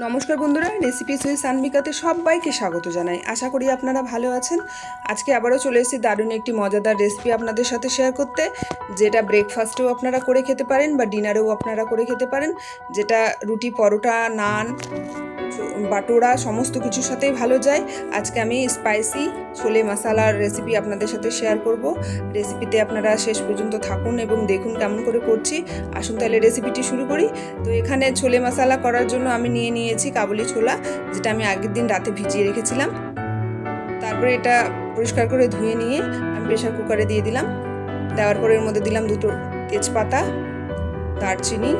নমস্কার বন্ধুরা, recipes with সানমিকাতে সবাইকে স্বাগত জানাই। আশা করি আপনারা ভালো আছেন। আজকে আবারও চলে এসেছি দারুণ একটি মজাদার রেসিপি আপনাদের সাথে শেয়ার করতে, যেটা ব্রেকফাস্টেও আপনারা করে খেতে পারেন বা ডিনারেও আপনারা করে খেতে পারেন, যেটা রুটি, পরোটা, নান, বাটোরা সমস্ত কিছুর সাথেই ভালো যায়। আজকে আমি স্পাইসি ছোলে মশালার রেসিপি আপনাদের সাথে শেয়ার করব। রেসিপিতে আপনারা শেষ পর্যন্ত থাকুন এবং দেখুন কেমন করে করছি। আসুন তাহলে রেসিপিটি শুরু করি। তো এখানে ছোলে মশালা করার জন্য আমি নিয়েছি কাবুলি ছোলা, যেটা আমি আগের দিন রাতে ভিজিয়ে রেখেছিলাম। তারপরে এটা পরিষ্কার করে ধুয়ে নিয়ে আমি প্রেশার কুকারে দিয়ে দিলাম। দেওয়ার পরে এর মধ্যে দিলাম 2টো তেজপাতা, দারচিনি,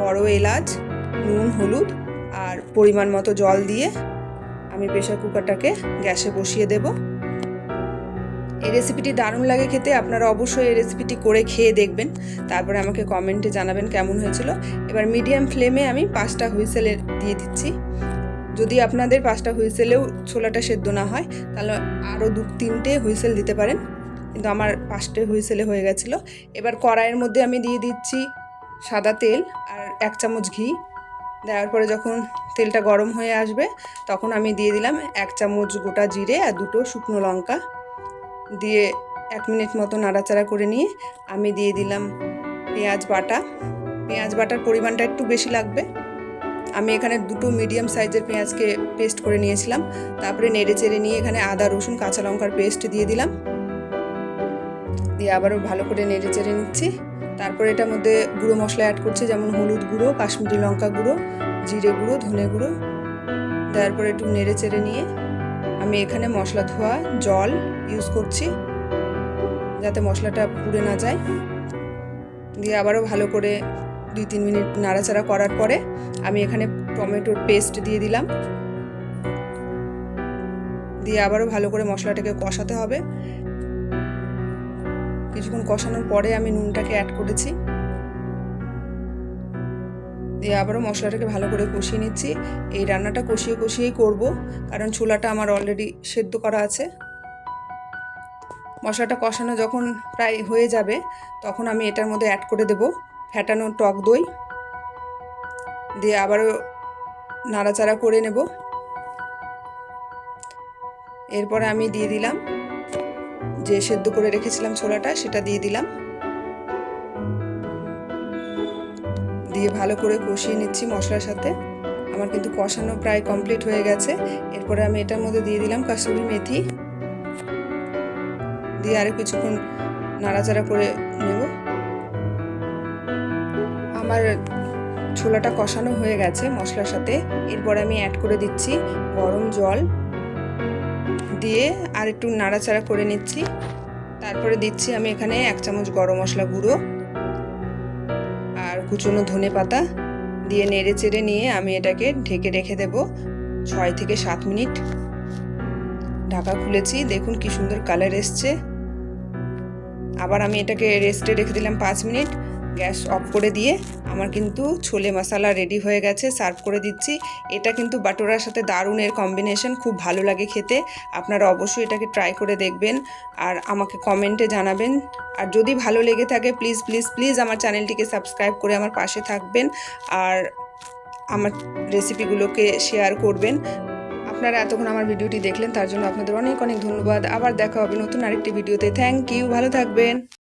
বড় এলাচ, নুন, হলুদ আর পরিমাণ মতো জল দিয়ে আমি প্রেশার কুকারটাকে গ্যাসে বসিয়ে দেব। এই রেসিপিটি দারুণ লাগে খেতে, আপনারা অবশ্যই এই রেসিপিটি করে খেয়ে দেখবেন, তারপরে আমাকে কমেন্টে জানাবেন কেমন হয়েছিল। এবার মিডিয়াম ফ্লেমে আমি 5টা হুইসেল দিয়ে দিচ্ছি। যদি আপনাদের 5টা হুইসেলেও ছোলাটা সেদ্ধ না হয় তাহলে আরও 2-3টে হুইসেল দিতে পারেন, কিন্তু আমার 5টে হুইসেলে হয়ে গেছিলো। এবার কড়াইয়ের মধ্যে আমি দিয়ে দিচ্ছি সাদা তেল আর 1 চামচ ঘি। দেওয়ার পরে যখন তেলটা গরম হয়ে আসবে তখন আমি দিয়ে দিলাম 1 চামচ গোটা জিরে আর 2টো শুকনো লঙ্কা দিয়ে 1 মিনিট মতো নাড়াচাড়া করে নিয়ে আমি দিয়ে দিলাম পেঁয়াজ বাটা। পেঁয়াজ বাটার পরিমাণটা একটু বেশি লাগবে। আমি এখানে 2টো মিডিয়াম সাইজের পেঁয়াজকে পেস্ট করে নিয়েছিলাম। তারপরে নেড়ে চেড়ে নিয়ে এখানে আদা, রসুন, কাঁচা লঙ্কার পেস্ট দিয়ে দিলাম, দিয়ে আবারও ভালো করে নেড়ে চেড়ে নিচ্ছি। তারপরে এটার মধ্যে গুঁড়ো মশলা অ্যাড করছি, যেমন হলুদ গুঁড়ো, কাশ্মীরি লঙ্কা গুঁড়ো, জিরে গুঁড়ো, ধনে গুঁড়ো। দেওয়ার পরে একটু নেড়ে চেড়ে নিয়ে আমি এখানে মশলা ধোয়া জল ইউজ করছি, যাতে মশলাটা পুড়ে না যায়। দিয়ে আবারও ভালো করে 2-3 মিনিট নাড়াচাড়া করার পরে আমি এখানে টমেটোর পেস্ট দিয়ে দিলাম, দিয়ে আবারও ভালো করে মশলাটাকে কষাতে হবে। কিছুক্ষণ কষানোর পরে আমি নুনটাকে অ্যাড করেছি, দিয়ে আবারও মশলাটাকে ভালো করে কষিয়ে নিচ্ছি। এই রান্নাটা কষিয়েই করব, কারণ ছোলাটা আমার অলরেডি সেদ্ধ করা আছে। মশলাটা কষানো যখন প্রায় হয়ে যাবে তখন আমি এটার মধ্যে অ্যাড করে দেব ফ্যাটানো টক দই, দিয়ে আবারও নাড়াচাড়া করে নেব। এরপরে আমি দিয়ে দিলাম যে সেদ্ধ করে রেখেছিলাম ছোলাটা, সেটা দিয়ে দিলাম, দিয়ে ভালো করে কষিয়ে নিচ্ছি মশলার সাথে। আমার কিন্তু কষানো প্রায় কমপ্লিট হয়ে গেছে। এরপরে আমি এটার মধ্যে দিয়ে দিলাম কাসুরি মেথি, দিয়ে আরও কিছুক্ষণ নাড়াচাড়া করে নেব। আমার ছোলাটা কষানো হয়ে গেছে মশলার সাথে। এরপরে আমি অ্যাড করে দিচ্ছি গরম জল, দিয়ে আর একটু নাড়াচাড়া করে নিচ্ছি। তারপরে দিচ্ছি আমি এখানে 1 চামচ গরম মশলা গুঁড়ো আর কুচনো ধনে পাতা, দিয়ে নেড়ে চেড়ে নিয়ে আমি এটাকে ঢেকে রেখে দেব 6 থেকে 7 মিনিট। ঢাকা খুলেছি, দেখুন কি সুন্দর কালার এসছে। আবার আমি এটাকে রেস্টে রেখে দিলাম 5 মিনিট। গ্যাস অফ করে দিয়ে আমার কিন্তু ছোলে মশলা রেডি হয়ে গেছে, সার্ভ করে দিচ্ছি। এটা কিন্তু বাটোরার সাথে দারুণ এর কম্বিনেশন, খুব ভালো লাগে খেতে। আপনারা অবশ্যই এটাকে ট্রাই করে দেখবেন আর আমাকে কমেন্টে জানাবেন। আর যদি ভালো লেগে থাকে প্লিজ প্লিজ প্লিজ আমার চ্যানেলটিকে সাবস্ক্রাইব করে আমার পাশে থাকবেন আর আমার রেসিপিগুলোকে শেয়ার করবেন। আপনারা এতক্ষণ আমার ভিডিওটি দেখলেন, তার জন্য আপনাদের অনেক অনেক ধন্যবাদ। আবার দেখা হবে নতুন আরেকটি ভিডিওতে। থ্যাংক ইউ, ভালো থাকবেন।